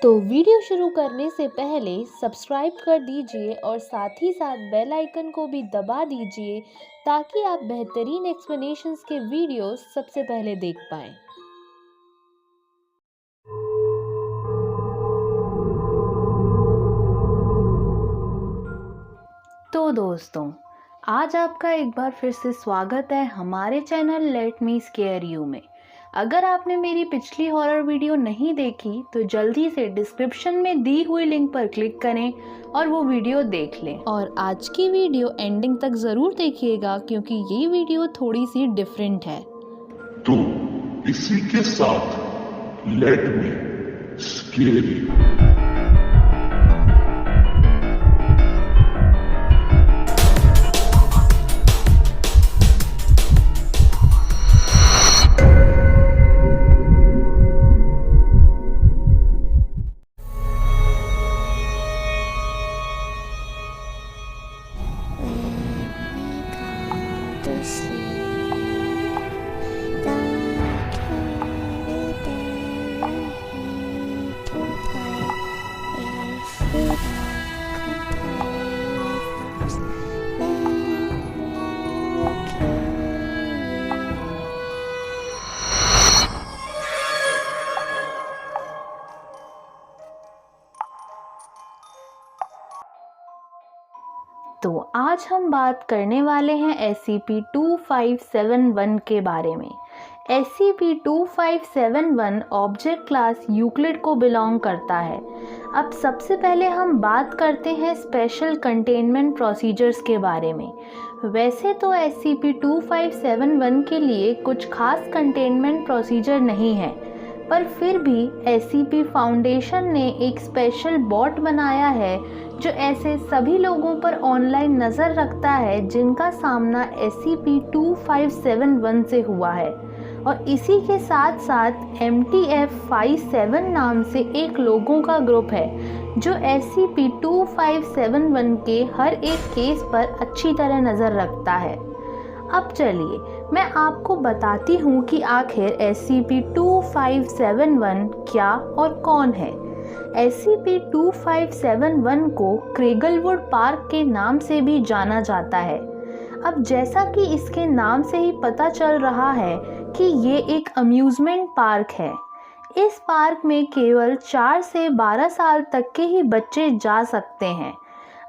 तो वीडियो शुरू करने से पहले सब्सक्राइब कर दीजिए और साथ ही साथ बेल आइकन को भी दबा दीजिए ताकि आप बेहतरीन एक्सप्लेनेशंस के वीडियोस सबसे पहले देख पाएं। तो दोस्तों, आज आपका एक बार फिर से स्वागत है हमारे channel let me square you में। अगर आपने मेरी पिछली हॉरर वीडियो नहीं देखी तो जल्दी से डिस्क्रिप्शन में दी हुई लिंक पर क्लिक करें और वो वीडियो देख लें। और आज की वीडियो एंडिंग तक ज़रूर देखिएगा क्योंकि ये वीडियो थोड़ी सी डिफरेंट है। तो इसी के साथ लेट मी स्केयर यू। तो आज हम बात करने वाले हैं SCP-2571 के बारे में। SCP-2571 ऑब्जेक्ट क्लास यूक्लिड को बिलोंग करता है। अब सबसे पहले हम बात करते हैं स्पेशल कंटेनमेंट प्रोसीजर्स के बारे में। वैसे तो SCP-2571 के लिए कुछ खास कंटेनमेंट प्रोसीजर नहीं है, पर फिर भी SCP फाउंडेशन ने एक स्पेशल बॉट बनाया है जो ऐसे सभी लोगों पर ऑनलाइन नज़र रखता है जिनका सामना SCP-2571 से हुआ है। और इसी के साथ साथ MTF-57 नाम से एक लोगों का ग्रुप है जो SCP-2571 के हर एक केस पर अच्छी तरह नज़र रखता है। अब चलिए मैं आपको बताती हूँ कि आखिर SCP-2571 क्या और कौन है। SCP-2571 को क्रेगलवुड पार्क के नाम से भी जाना जाता है। अब जैसा कि इसके नाम से ही पता चल रहा है कि ये एक अम्यूज़मेंट पार्क है। इस पार्क में केवल 4 से 12 साल तक के ही बच्चे जा सकते हैं।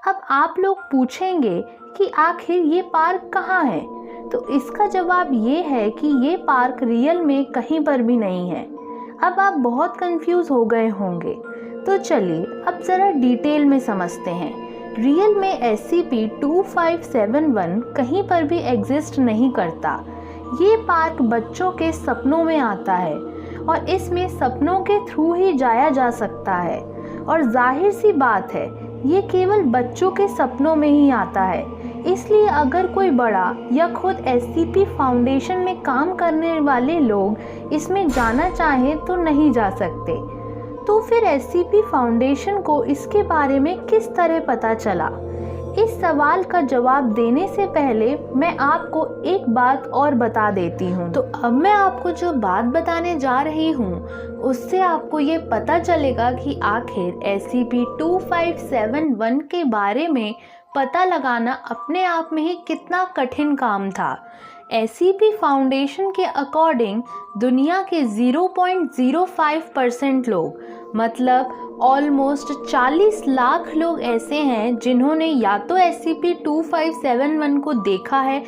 अब आप लोग पूछेंगे कि आखिर ये पार्क कहाँ है, तो इसका जवाब ये है कि ये पार्क रियल में कहीं पर भी नहीं है। अब आप बहुत कंफ्यूज हो गए होंगे, तो चलिए अब ज़रा डिटेल में समझते हैं। रियल में SCP-2571 कहीं पर भी एग्जिस्ट नहीं करता। ये पार्क बच्चों के सपनों में आता है और इसमें सपनों के थ्रू ही जाया जा सकता है। और जाहिर सी बात है, ये केवल बच्चों के सपनों में ही आता है। इसलिए अगर कोई बड़ा या खुद SCP फाउंडेशन में काम करने वाले लोग इसमें जाना चाहें तो नहीं जा सकते। तो फिर SCP फाउंडेशन को इसके बारे में किस तरह पता चला? इस सवाल का जवाब देने से पहले मैं आपको एक बात और बता देती हूँ। तो अब मैं आपको जो बात बताने जा रही हूँ उससे आपको ये पता चलेगा कि आखिर SCP-2571 के बारे में पता लगाना अपने आप में ही कितना कठिन काम था। SCP फाउंडेशन के अकॉर्डिंग दुनिया के 0.05% लोग, मतलब ऑलमोस्ट 40 लाख लोग ऐसे हैं जिन्होंने या तो SCP-2571 को देखा है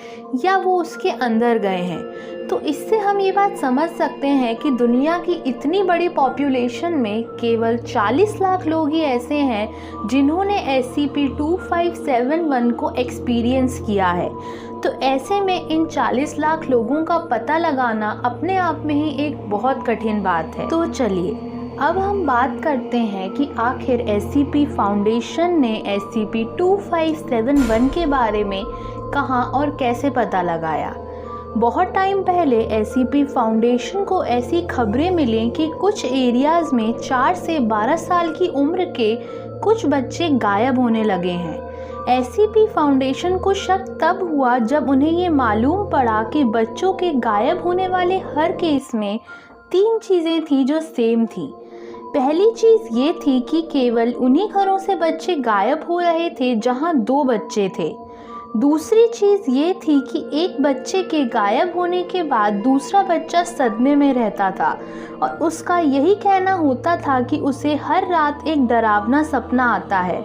या वो उसके अंदर गए हैं। तो इससे हम ये बात समझ सकते हैं कि दुनिया की इतनी बड़ी पॉपुलेशन में केवल 40 लाख लोग ही ऐसे हैं जिन्होंने SCP-2571 को एक्सपीरियंस किया है। तो ऐसे में इन 40 लाख लोगों का पता लगाना अपने आप में ही एक बहुत कठिन बात है। तो चलिए अब हम बात करते हैं कि आखिर SCP फाउंडेशन ने SCP-2571 के बारे में कहाँ और कैसे पता लगाया। बहुत टाइम पहले SCP फाउंडेशन को ऐसी खबरें मिलीं कि कुछ एरियाज़ में 4 से 12 साल की उम्र के कुछ बच्चे गायब होने लगे हैं। SCP फाउंडेशन को शक तब हुआ जब उन्हें ये मालूम पड़ा कि बच्चों के गायब होने वाले हर केस में 3 चीज़ें थी जो सेम थी। पहली चीज़ ये थी कि केवल उन्हीं घरों से बच्चे गायब हो रहे थे जहां 2 बच्चे थे। दूसरी चीज़ ये थी कि एक बच्चे के गायब होने के बाद दूसरा बच्चा सदमे में रहता था और उसका यही कहना होता था कि उसे हर रात एक डरावना सपना आता है।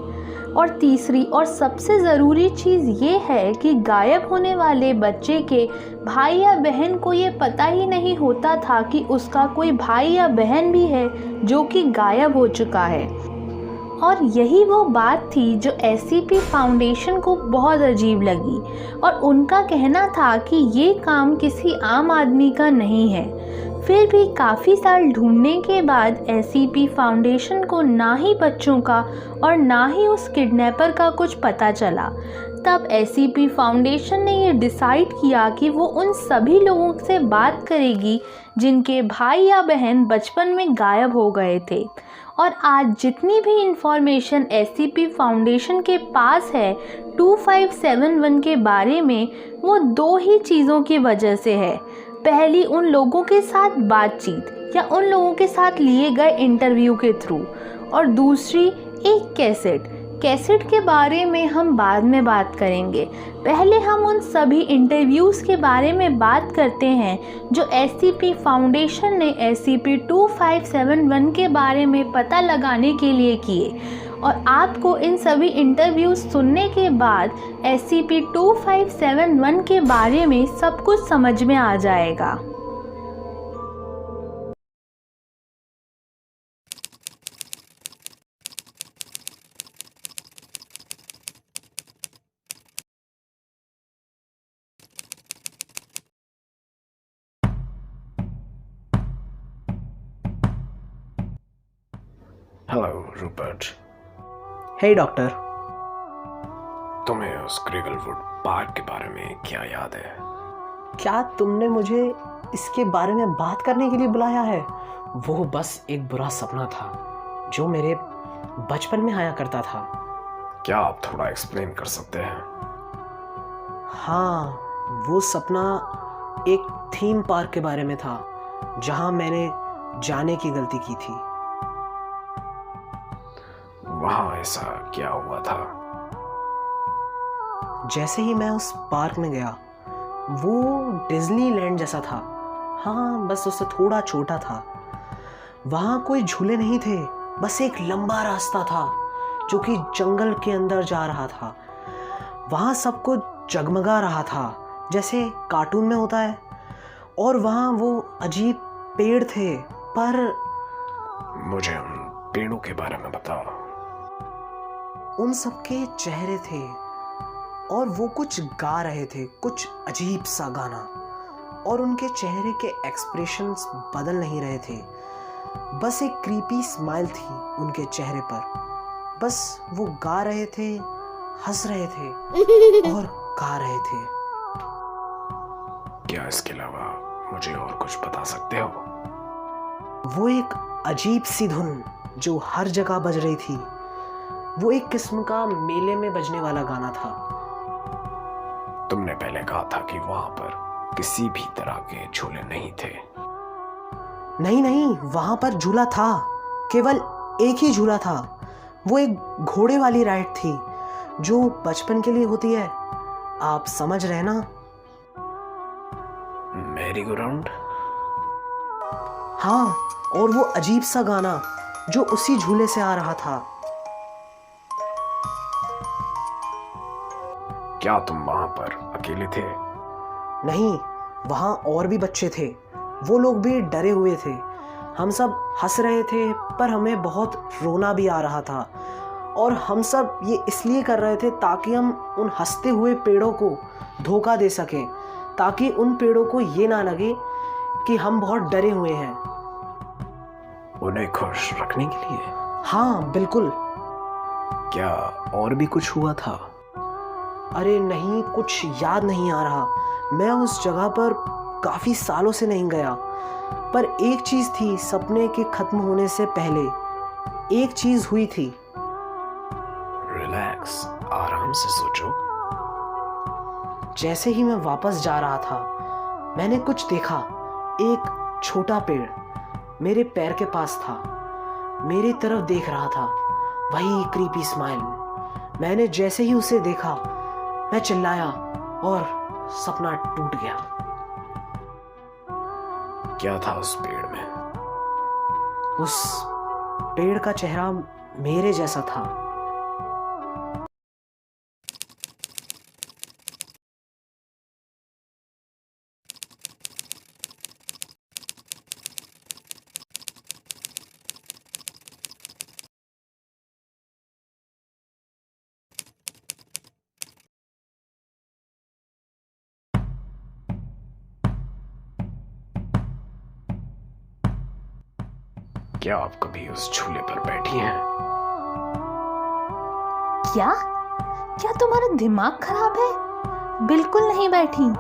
और तीसरी और सबसे ज़रूरी चीज़ ये है कि गायब होने वाले बच्चे के भाई या बहन को ये पता ही नहीं होता था कि उसका कोई भाई या बहन भी है जो कि गायब हो चुका है। और यही वो बात थी जो SCP फाउंडेशन को बहुत अजीब लगी और उनका कहना था कि ये काम किसी आम आदमी का नहीं है। फिर भी काफ़ी साल ढूंढने के बाद SCP फाउंडेशन को ना ही बच्चों का और ना ही उस किडनैपर का कुछ पता चला। तब SCP फाउंडेशन ने ये डिसाइड किया कि वो उन सभी लोगों से बात करेगी जिनके भाई या बहन बचपन में गायब हो गए थे। और आज जितनी भी इंफॉर्मेशन SCP फाउंडेशन के पास है 2571 के बारे में, वो 2 ही चीज़ों की वजह से है। पहली उन लोगों के साथ बातचीत या उन लोगों के साथ लिए गए इंटरव्यू के थ्रू, और दूसरी एक कैसेट के बारे में हम बाद में बात करेंगे। पहले हम उन सभी इंटरव्यूज़ के बारे में बात करते हैं जो SCP फाउंडेशन ने SCP-2571 के बारे में पता लगाने के लिए किए। और आपको इन सभी इंटरव्यूज़ सुनने के बाद SCP-2571 के बारे में सब कुछ समझ में आ जाएगा। Hello Rupert. Hey doctor. तुम्हें उस क्रिगलवुड पार्क के बारे में क्या याद है? क्या तुमने मुझे इसके बारे में बात करने के लिए बुलाया है? वो बस एक बुरा सपना था जो मेरे बचपन में आया करता था। क्या आप थोड़ा एक्सप्लेन कर सकते हैं? हाँ, वो सपना एक थीम पार्क के बारे में था जहाँ मैंने जाने की गलती की थी। वहाँ ऐसा क्या हुआ था? जैसे ही मैं उस पार्क में गया, वो डिज्नीलैंड जैसा था। हाँ, बस उससे थोड़ा छोटा था। वहाँ कोई झूले नहीं थे, बस एक लंबा रास्ता था जो कि जंगल के अंदर जा रहा था। वहाँ सब कुछ जगमगा रहा था जैसे कार्टून में होता है। और वहाँ वो अजीब पेड़ थे, पर मुझे उन पेड़ों के बारे में बताओ। उन सबके चेहरे थे और वो कुछ गा रहे थे, कुछ अजीब सा गाना, और उनके चेहरे के एक्सप्रेशंस बदल नहीं रहे थे। बस एक क्रीपी स्माइल थी उनके चेहरे पर। बस वो गा रहे थे, हंस रहे थे और गा रहे थे। क्या इसके अलावा मुझे और कुछ बता सकते हो? वो एक अजीब सी धुन जो हर जगह बज रही थी। वो एक किस्म का मेले में बजने वाला गाना था। तुमने पहले कहा था कि वहां पर किसी भी तरह के झूले नहीं थे। नहीं, वहां पर झूला था, केवल एक ही झूला था। वो एक घोड़े वाली राइड थी जो बचपन के लिए होती है, आप समझ रहे ना? Merry go round? हाँ, और वो अजीब सा गाना जो उसी झूले से आ रहा था। क्या तुम वहां पर अकेले थे? नहीं, वहाँ और भी बच्चे थे। वो लोग भी डरे हुए थे। हम सब हंस रहे थे, पर हमें बहुत रोना भी आ रहा था। और हम सब ये इसलिए कर रहे थे ताकि हम उन हंसते हुए पेड़ों को धोखा दे सकें, ताकि उन पेड़ों को ये ना लगे कि हम बहुत डरे हुए हैं। उन्हें खुश रखने के लिए? हाँ, बिल्कुल। क्या और भी कुछ हुआ था? अरे नहीं, कुछ याद नहीं आ रहा। मैं उस जगह पर काफ़ी सालों से नहीं गया। पर एक चीज़ थी, सपने के ख़त्म होने से पहले एक चीज़ हुई थी। रिलैक्स, आराम से सोचो। जैसे ही मैं वापस जा रहा था, मैंने कुछ देखा। एक छोटा पेड़ मेरे पैर के पास था। मेरी तरफ देख रहा था, वही क्रीपी स्माइल। मैंने जैसे ही उसे देखा, मैं चिल्लाया और सपना टूट गया। क्या था उस पेड़ में? उस पेड़ का चेहरा मेरे जैसा था। क्या आप कभी उस झूले पर बैठी हैं? क्या क्या तुम्हारा दिमाग खराब है? बिल्कुल नहीं बैठी।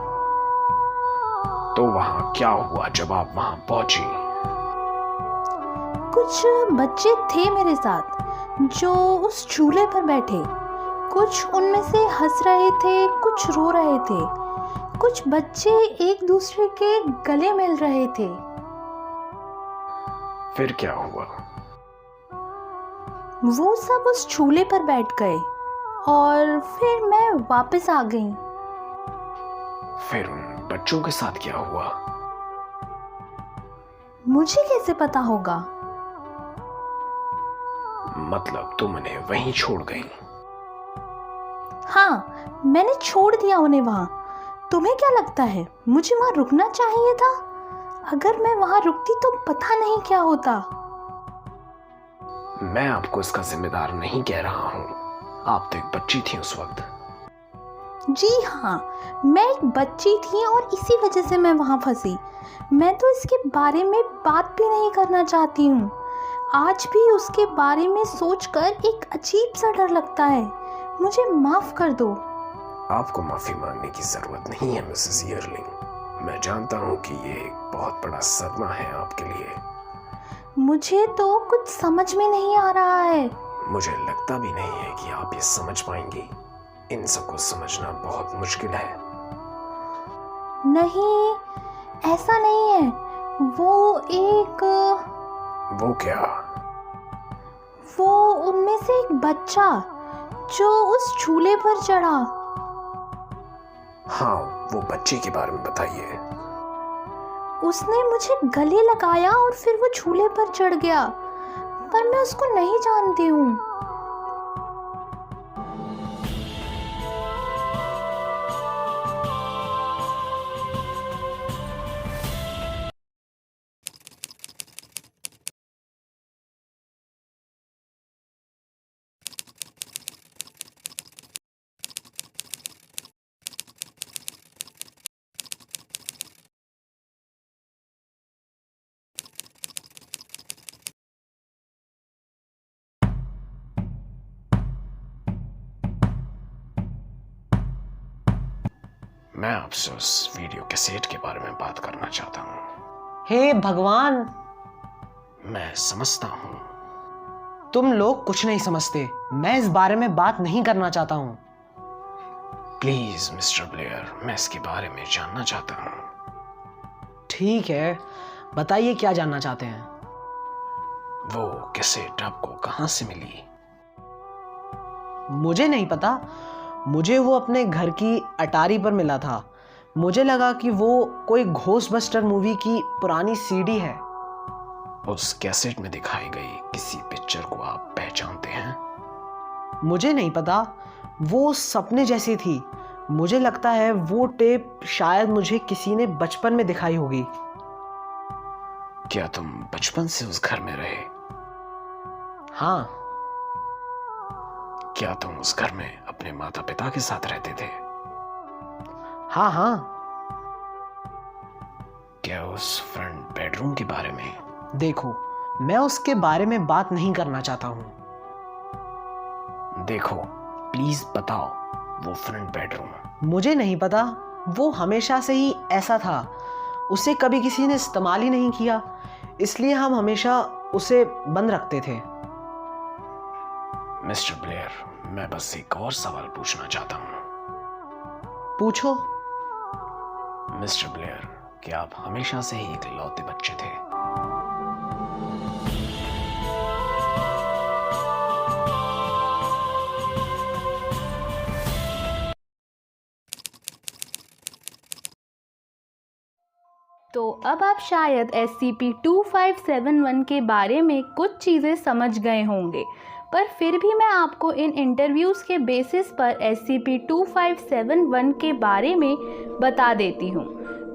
तो वहां क्या हुआ जब आप वहां पहुंची? कुछ बच्चे थे मेरे साथ जो उस झूले पर बैठे। कुछ उनमें से हंस रहे थे, कुछ रो रहे थे। कुछ बच्चे एक दूसरे के गले मिल रहे थे। फिर क्या हुआ? वो सब उस झूले पर बैठ गए और फिर मैं वापस आ गई। फिर उन बच्चों के साथ क्या हुआ? मुझे कैसे पता होगा? मतलब तुम उन्हें वहीं छोड़ गई? हाँ, मैंने छोड़ दिया उन्हें वहां। तुम्हें क्या लगता है मुझे वहां रुकना चाहिए था? अगर मैं वहां रुकती तो पता नहीं क्या होता। मैं आपको इसका जिम्मेदार नहीं कह रहा हूं। आप तो एक बच्ची थी उस वक्त। जी हाँ, मैं एक बच्ची थी और इसी वजह से मैं वहां फंसी। मैं तो इसके बारे में बात भी नहीं करना चाहती हूँ। आज भी उसके बारे में सोचकर एक अजीब सा डर लगता है। मुझे माफ कर दो। आपको माफी मांगने की जरूरत नहीं है मिसेस ईयरलिंग। मैं जानता हूं कि ये एक बहुत बड़ा सदमा है आपके लिए। मुझे तो कुछ समझ में नहीं आ रहा है। मुझे लगता भी नहीं है कि आप ये समझ पाएंगी। इन सबको समझना बहुत मुश्किल है। नहीं, ऐसा नहीं है। वो क्या? वो उनमें से एक बच्चा जो उस झूले पर चढ़ा। हाँ, वो बच्चे के बारे में बताइए। उसने मुझे गले लगाया और फिर वो झूले पर चढ़ गया, पर मैं उसको नहीं जानती हूँ। मैं आपसे उस वीडियो कैसेट के बारे में बात करना चाहता हूँ। हे भगवान, मैं समझता हूँ। तुम लोग कुछ नहीं समझते। मैं इस बारे में बात नहीं करना चाहता हूँ। प्लीज मिस्टर ब्लेयर, मैं इसके बारे में जानना चाहता हूँ। ठीक है, बताइए क्या जानना चाहते हैं। वो कैसेट आपको कहाँ से मिली? मुझे नहीं पता। मुझे वो अपने घर की अटारी पर मिला था। मुझे लगा कि वो कोई घोस्टबस्टर मूवी की पुरानी सीडी है। उस कैसेट में दिखाई गई किसी पिक्चर को आप पहचानते हैं? मुझे नहीं पता। वो सपने जैसी थी। मुझे लगता है वो टेप शायद मुझे किसी ने बचपन में दिखाई होगी। क्या तुम बचपन से उस घर में रहे? हाँ। क्या तुम उस घर में अपने माता पिता के साथ रहते थे? हाँ हाँ। क्या उस फ्रंट बेडरूम के बारे में? देखो, मैं उसके बारे में बात नहीं करना चाहता हूँ। देखो, प्लीज बताओ, वो फ्रंट बेडरूम। मुझे नहीं पता। वो हमेशा से ही ऐसा था। उसे कभी किसी ने इस्तेमाल ही नहीं किया, इसलिए हम हमेशा उसे बंद रखते थे। मिस्टर ब्लेयर, मैं बस एक और सवाल पूछना चाहता हूँ। पूछो। मिस्टर ब्लेयर, क्या आप हमेशा से ही इकलौते बच्चे थे? तो अब आप शायद SCP-2571 के बारे में कुछ चीज़ें समझ गए होंगे, पर फिर भी मैं आपको इन इंटरव्यूज़ के बेसिस पर SCP-2571 के बारे में बता देती हूँ।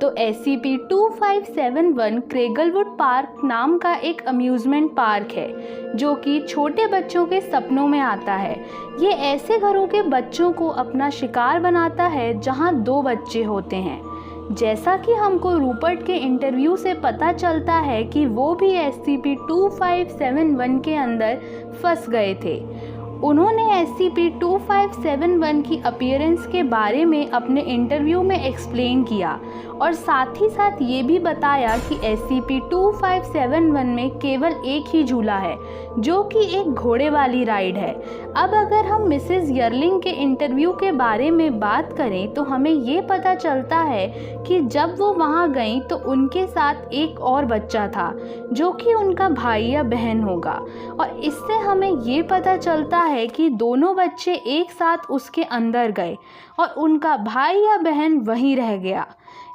तो SCP-2571 क्रेगलवुड पार्क नाम का एक अम्यूज़मेंट पार्क है जो कि छोटे बच्चों के सपनों में आता है। ये ऐसे घरों के बच्चों को अपना शिकार बनाता है जहाँ 2 बच्चे होते हैं। जैसा कि हमको रूपर्ट के इंटरव्यू से पता चलता है कि वो भी SCP-2571 के अंदर फंस गए थे। उन्होंने SCP-2571 की अपीयरेंस के बारे में अपने इंटरव्यू में एक्सप्लेन किया और साथ ही साथ ये भी बताया कि SCP-2571 में केवल एक ही झूला है जो कि एक घोड़े वाली राइड है। अब अगर हम मिसेस यर्लिंग के इंटरव्यू के बारे में बात करें तो हमें ये पता चलता है कि जब वो वहाँ गईं तो उनके साथ एक और बच्चा था जो कि उनका भाई या बहन होगा, और इससे हमें ये पता चलता है कि दोनों बच्चे एक साथ उसके अंदर गए और उनका भाई या बहन वहीं रह गया।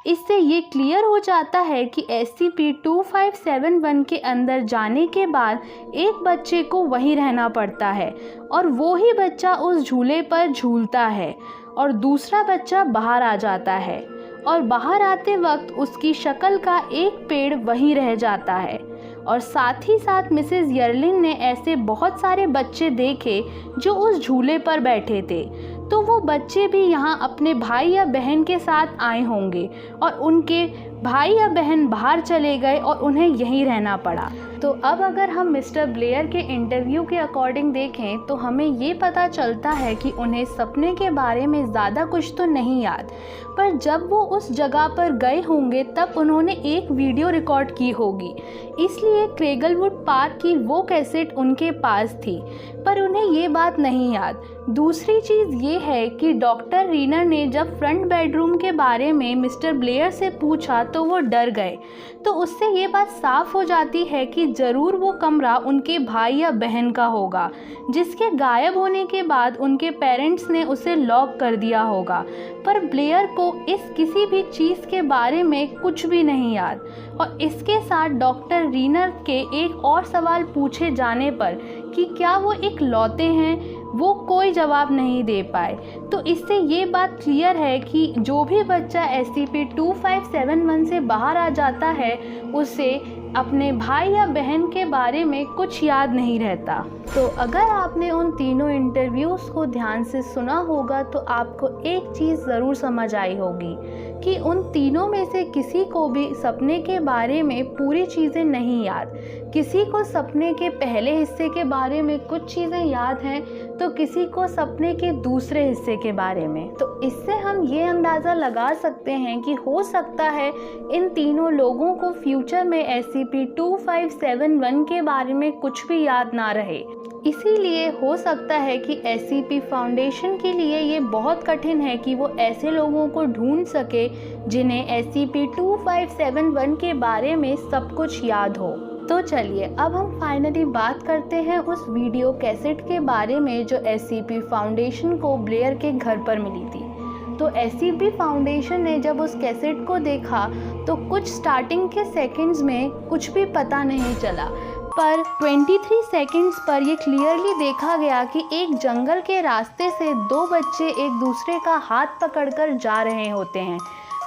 इससे ये क्लियर हो जाता है कि SCP-2571 के अंदर जाने के बाद एक बच्चे को वहीं रहना पड़ता है और वो ही बच्चा उस झूले पर झूलता है और दूसरा बच्चा बाहर आ जाता है और बाहर आते वक्त उसकी शक्ल का एक पेड़ वहीं रह जाता है। और साथ ही साथ मिसेस यर्लिंग ने ऐसे बहुत सारे बच्चे देखे जो उस झूले पर बैठे थे, तो वो बच्चे भी यहाँ अपने भाई या बहन के साथ आए होंगे और उनके भाई या बहन बाहर चले गए और उन्हें यहीं रहना पड़ा। तो अब अगर हम मिस्टर ब्लेयर के इंटरव्यू के अकॉर्डिंग देखें तो हमें ये पता चलता है कि उन्हें सपने के बारे में ज़्यादा कुछ तो नहीं याद, पर जब वो उस जगह पर गए होंगे तब उन्होंने एक वीडियो रिकॉर्ड की होगी, इसलिए क्रेगलवुड पार्क की वो कैसेट उनके पास थी, पर उन्हें ये बात नहीं याद। दूसरी चीज़ ये है कि डॉक्टर रीनर ने जब फ्रंट बेडरूम के बारे में मिस्टर ब्लेयर से पूछा तो वो डर गए, तो उससे ये बात साफ हो जाती है कि ज़रूर वो कमरा उनके भाई या बहन का होगा, जिसके गायब होने के बाद उनके पेरेंट्स ने उसे लॉक कर दिया होगा। पर ब्लेयर को इस किसी भी चीज़ के बारे में कुछ भी नहीं याद, और इसके साथ डॉक्टर रीनर के एक और सवाल पूछे जाने पर कि क्या वो इकलौते हैं, वो कोई जवाब नहीं दे पाए। तो इससे ये बात क्लियर है कि जो भी बच्चा SCP-2571 से बाहर आ जाता है उसे अपने भाई या बहन के बारे में कुछ याद नहीं रहता। तो अगर आपने उन तीनों इंटरव्यूज़ को ध्यान से सुना होगा तो आपको एक चीज़ ज़रूर समझ आई होगी कि उन तीनों में से किसी को भी सपने के बारे में पूरी चीज़ें नहीं याद। किसी को सपने के पहले हिस्से के बारे में कुछ चीज़ें याद हैं तो किसी को सपने के दूसरे हिस्से के बारे में। तो इससे हम ये अंदाज़ा लगा सकते हैं कि हो सकता है इन तीनों लोगों को फ्यूचर में SCP-2571 के बारे में कुछ भी याद ना रहे। इसीलिए हो सकता है कि SCP फाउंडेशन के लिए ये बहुत कठिन है कि वो ऐसे लोगों को ढूंढ सके जिन्हें SCP-2571 के बारे में सब कुछ याद हो। तो चलिए अब हम फाइनली बात करते हैं उस वीडियो कैसेट के बारे में जो SCP फाउंडेशन को ब्लेयर के घर पर मिली थी। तो SCP फाउंडेशन ने जब उस कैसेट को देखा तो कुछ स्टार्टिंग के सेकंड्स में कुछ भी पता नहीं चला, पर 23 सेकंड्स पर यह क्लियरली देखा गया कि एक जंगल के रास्ते से 2 बच्चे एक दूसरे का हाथ पकड़कर जा रहे होते हैं।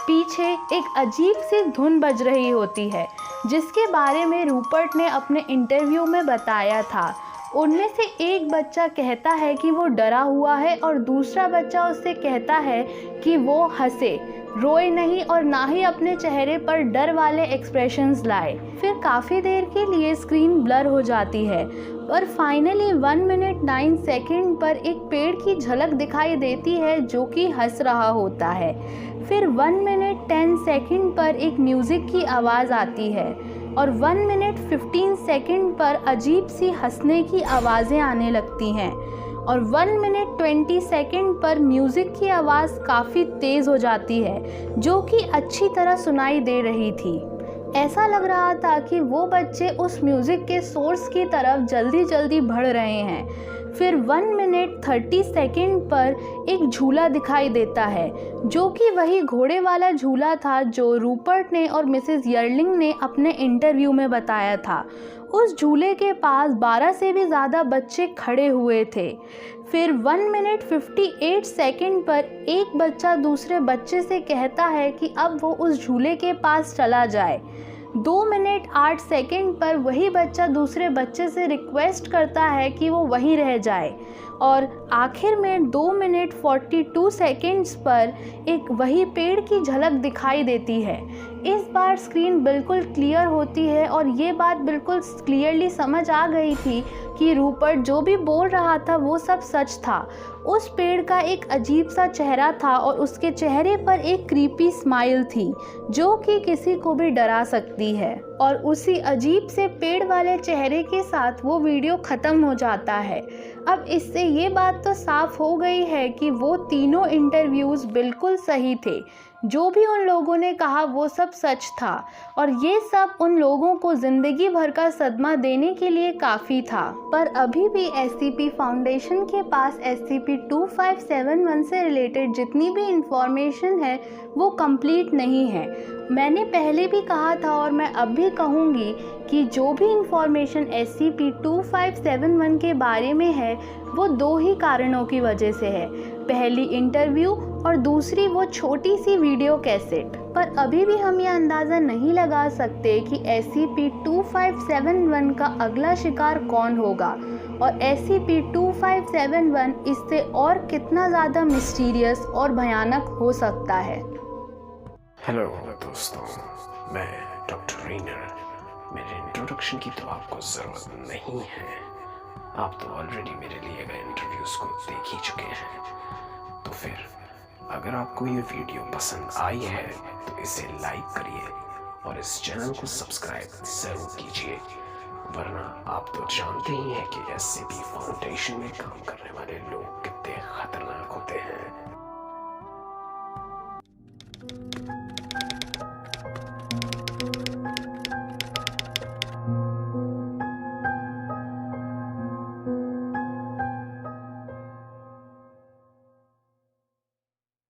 पीछे एक अजीब सी धुन बज रही होती है जिसके बारे में रूपर्ट ने अपने इंटरव्यू में बताया था। उनमें से एक बच्चा कहता है कि वो डरा हुआ है और दूसरा बच्चा उससे कहता है कि वो हंसे, रोए नहीं और ना ही अपने चेहरे पर डर वाले एक्सप्रेशंस लाए। फिर काफ़ी देर के लिए स्क्रीन ब्लर हो जाती है और फाइनली 1 मिनट 9 सेकंड पर एक पेड़ की झलक दिखाई देती है जो कि हंस रहा होता है। फिर 1 मिनट 10 सेकंड पर एक म्यूज़िक की आवाज़ आती है और 1 मिनट 15 सेकंड पर अजीब सी हंसने की आवाज़ें आने लगती हैं और 1 मिनट 20 सेकंड पर म्यूज़िक की आवाज़ काफ़ी तेज़ हो जाती है जो कि अच्छी तरह सुनाई दे रही थी। ऐसा लग रहा था कि वो बच्चे उस म्यूज़िक के सोर्स की तरफ जल्दी जल्दी बढ़ रहे हैं। फिर 1 मिनट 30 सेकंड पर एक झूला दिखाई देता है, जो कि वही घोड़े वाला झूला था जो रूपर्ट ने और मिसेस यर्लिंग ने अपने इंटरव्यू में बताया था। उस झूले के पास 12 से भी ज़्यादा बच्चे खड़े हुए थे। फिर 1 मिनट 58 सेकंड पर एक बच्चा दूसरे बच्चे से कहता है कि अब वो उस झूले के पास चला जाए। 2 मिनट 8 सेकंड पर वही बच्चा दूसरे बच्चे से रिक्वेस्ट करता है कि वो वहीं रह जाए। और आखिर में 2 मिनट 42 सेकंड्स पर एक वही पेड़ की झलक दिखाई देती है। इस बार स्क्रीन बिल्कुल क्लियर होती है और ये बात बिल्कुल क्लियरली समझ आ गई थी कि रूपर्ट जो भी बोल रहा था वो सब सच था। उस पेड़ का एक अजीब सा चेहरा था और उसके चेहरे पर एक क्रीपी स्माइल थी जो कि किसी को भी डरा सकती है। और उसी अजीब से पेड़ वाले चेहरे के साथ वो वीडियो ख़त्म हो जाता है। अब इससे ये बात तो साफ हो गई है कि वो तीनों इंटरव्यूज़ बिल्कुल सही थे। जो भी उन लोगों ने कहा वो सब सच था और ये सब उन लोगों को ज़िंदगी भर का सदमा देने के लिए काफ़ी था। पर अभी भी SCP फाउंडेशन के पास SCP-2571 से रिलेटेड जितनी भी इंफॉर्मेशन है वो कंप्लीट नहीं है। मैंने पहले भी कहा था और मैं अब भी कहूँगी कि जो भी इंफॉर्मेशन SCP-2571 के बारे में है वो 2 ही कारणों की वजह से है। पहली इंटरव्यू और दूसरी वो छोटी सी वीडियो कैसेट। पर अभी भी हम ये अंदाज़ा नहीं लगा सकते कि SCP-2571 का अगला शिकार कौन होगा और SCP-2571 इससे और कितना ज़्यादा मिस्टीरियस और भयानक हो सकता है। हेलो दोस्तों, मैं डॉक्टर रेनर। मेरे इंट्रोडक्शन की तो आपको ज़रूरत नहीं है, आप तो ऑलरेडी मेरे लिए गए इंटरव्यूज़ को देख ही चुके हैं। तो फिर अगर आपको ये वीडियो पसंद आई है तो इसे लाइक करिए और इस चैनल को सब्सक्राइब ज़रूर कीजिए, वरना आप तो जानते ही हैं कि SCP फाउंडेशन में काम करने वाले